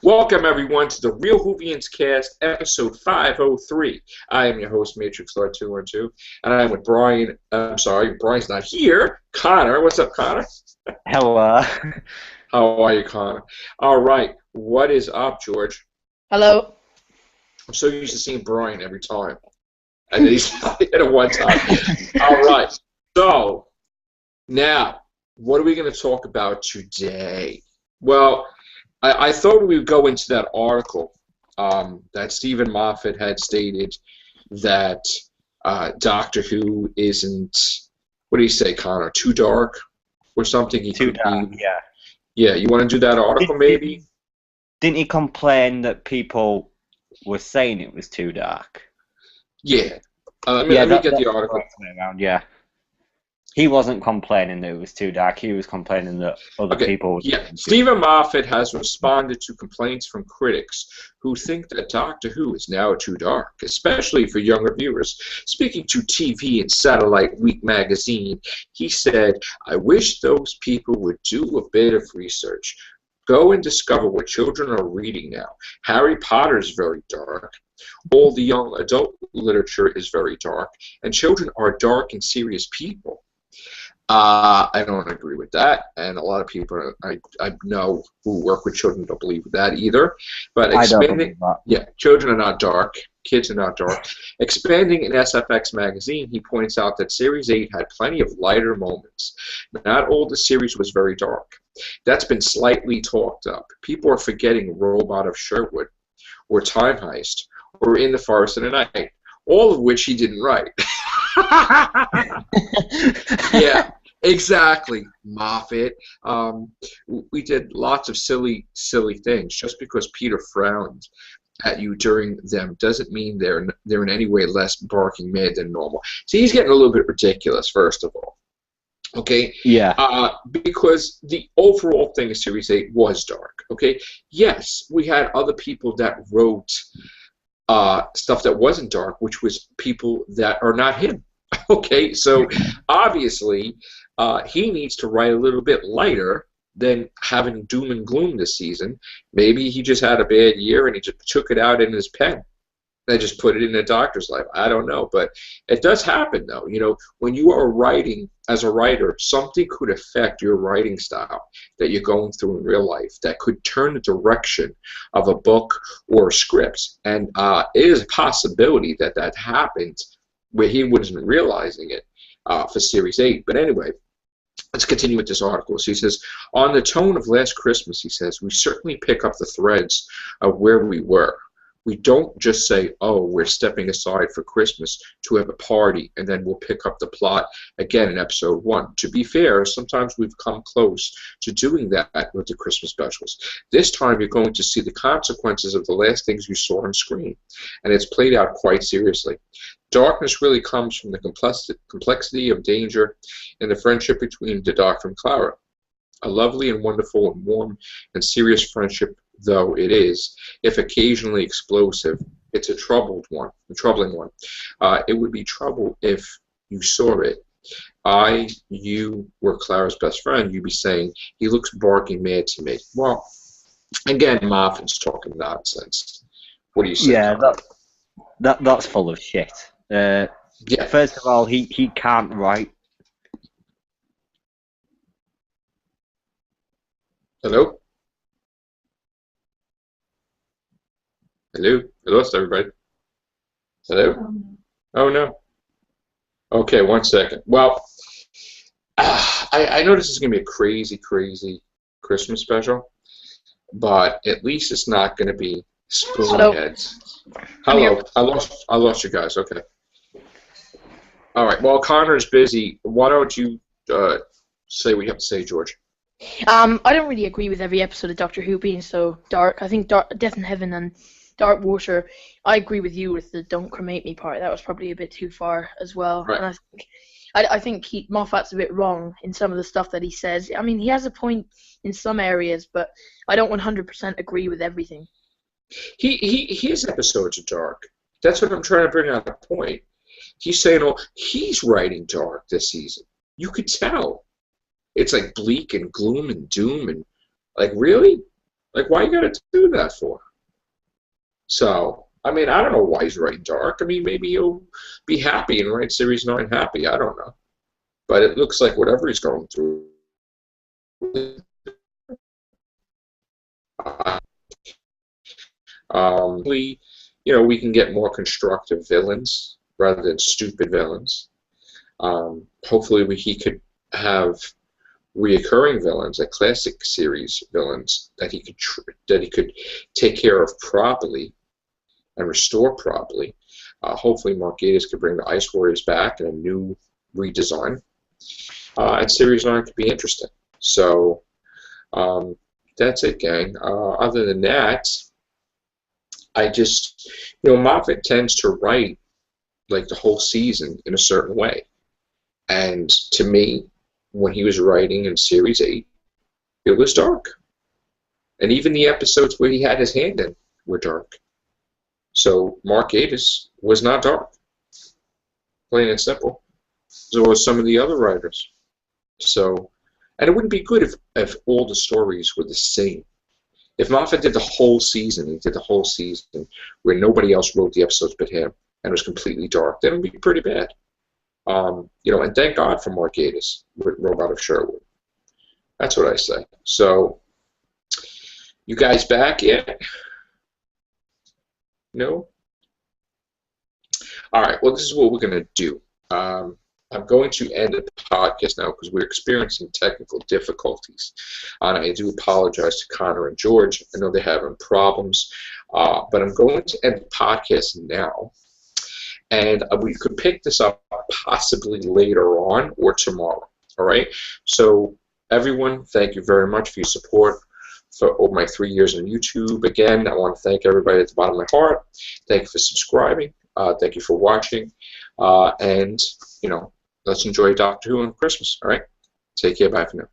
Welcome, everyone, to the Real Whovians cast, episode 503. I am your host, Matrix Lord 212, and I'm with Brian. I'm sorry, Brian's not here. Connor. What's up, Connor? Hello. How are you, Connor? All right. What is up, George? Hello. I'm so used to seeing Brian every time. And he's not here at one time. All right. So, now, what are we going to talk about today? Well, I thought we would go into that article that Stephen Moffat had stated that Doctor Who isn't, what do you say, Connor, too dark or something? He Too could dark, be. yeah. Yeah, you want to do that article maybe? Didn't he complain that people were saying it was too dark? Yeah. Let me get the article. Around, yeah. He wasn't complaining that it was too dark. He was complaining that other people were Yeah, Stephen Moffat has responded to complaints from critics who think that Doctor Who is now too dark, especially for younger viewers. Speaking to TV and Satellite Week magazine, he said, "I wish those people would do a bit of research. Go and discover what children are reading now. Harry Potter is very dark. All the young adult literature is very dark, and children are dark and serious people." I don't agree with that, and a lot of people I know who work with children don't believe that either. But expanding, yeah, children are not dark, kids are not dark. Expanding in SFX magazine, he points out that Series 8 had plenty of lighter moments. Not all the series was very dark. That's been slightly talked up. People are forgetting Robot of Sherwood, or Time Heist, or In the Forest of the Night, all of which he didn't write. Yeah. Exactly, Moffat. We did lots of silly things. Just because Peter frowned at you during them doesn't mean they're in any way less barking mad than normal. See, he's getting a little bit ridiculous, first of all. Okay? Yeah. Because the overall thing of Series 8 was dark. Okay? Yes, we had other people that wrote stuff that wasn't dark, which was people that are not him. Okay, so obviously he needs to write a little bit lighter than having doom and gloom this season. Maybe he just had a bad year and he just took it out in his pen. They just put it in a doctor's life. I don't know, but it does happen, though. You know, when you are writing as a writer, something could affect your writing style that you're going through in real life that could turn the direction of a book or a script. And it is a possibility that that happened where he wasn't realizing it for Series 8. But anyway, let's continue with this article. So he says, on the tone of last Christmas, he says, we certainly pick up the threads of where we were. We don't just say, oh, we're stepping aside for Christmas to have a party, and then we'll pick up the plot again in episode 1. To be fair, sometimes we've come close to doing that with the Christmas specials. This time you're going to see the consequences of the last things you saw on screen, and it's played out quite seriously. Darkness really comes from the complexity of danger and the friendship between the Doctor and Clara. A lovely and wonderful and warm and serious friendship though it is, if occasionally explosive, it's a troubling one. It would be trouble if you saw it. You were Clara's best friend, you'd be saying, he looks barking mad to me. Well, again, Moffat's talking nonsense. What do you say? Yeah, that's full of shit. Yeah. First of all, he can't write. Hello? Hello? I lost everybody. Hello? Oh, no. Okay, 1 second. Well, I know this is going to be a crazy Christmas special, but at least it's not going to be spoon heads. Hello. I lost you guys. Okay. All right. Well, Connor's busy. Why don't you say what you have to say, George? I don't really agree with every episode of Doctor Who being so dark. I think Death in Heaven and Dark Water, I agree with you with the "Don't Cremate Me" part. That was probably a bit too far as well. Right. And I think Moffat's a bit wrong in some of the stuff that he says. I mean, he has a point in some areas, but I don't 100% agree with everything. His episodes are dark. That's what I'm trying to bring out the point. He's saying, oh, he's writing dark this season. You could tell. It's like bleak and gloom and doom and like, really? Like, why you gotta do that for? So, I mean, I don't know why he's writing dark. I mean, maybe he'll be happy and write Series 9 happy. I don't know. But it looks like whatever he's going through, we, we can get more constructive villains rather than stupid villains. Hopefully, he could have reoccurring villains, like classic series villains, that he could take care of properly and restore properly. Hopefully, Mark Gatiss could bring the Ice Warriors back in a new redesign, and Series 9 could be interesting. So that's it, gang. Other than that, I just, Moffat tends to write like the whole season in a certain way, and to me, when he was writing in Series 8, it was dark, and even the episodes where he had his hand in were dark. So Mark Gatiss was not dark, plain and simple. So was some of the other writers. So, and it wouldn't be good if all the stories were the same. If Moffat did the whole season, he did the whole season where nobody else wrote the episodes but him, and it was completely dark, then it would be pretty bad. And thank God for Mark Gatiss with Robot of Sherwood. That's what I say. So, you guys back yet? No? All right, well, this is what we're going to do. I'm going to end the podcast now because we're experiencing technical difficulties. And I do apologize to Connor and George. I know they're having problems. But I'm going to end the podcast now. And we could pick this up possibly later on or tomorrow. All right? So, everyone, thank you very much for your support for over my 3 years on YouTube. Again, I want to thank everybody at the bottom of my heart. Thank you for subscribing. Thank you for watching. And, let's enjoy Doctor Who on Christmas. All right? Take care. Bye for now.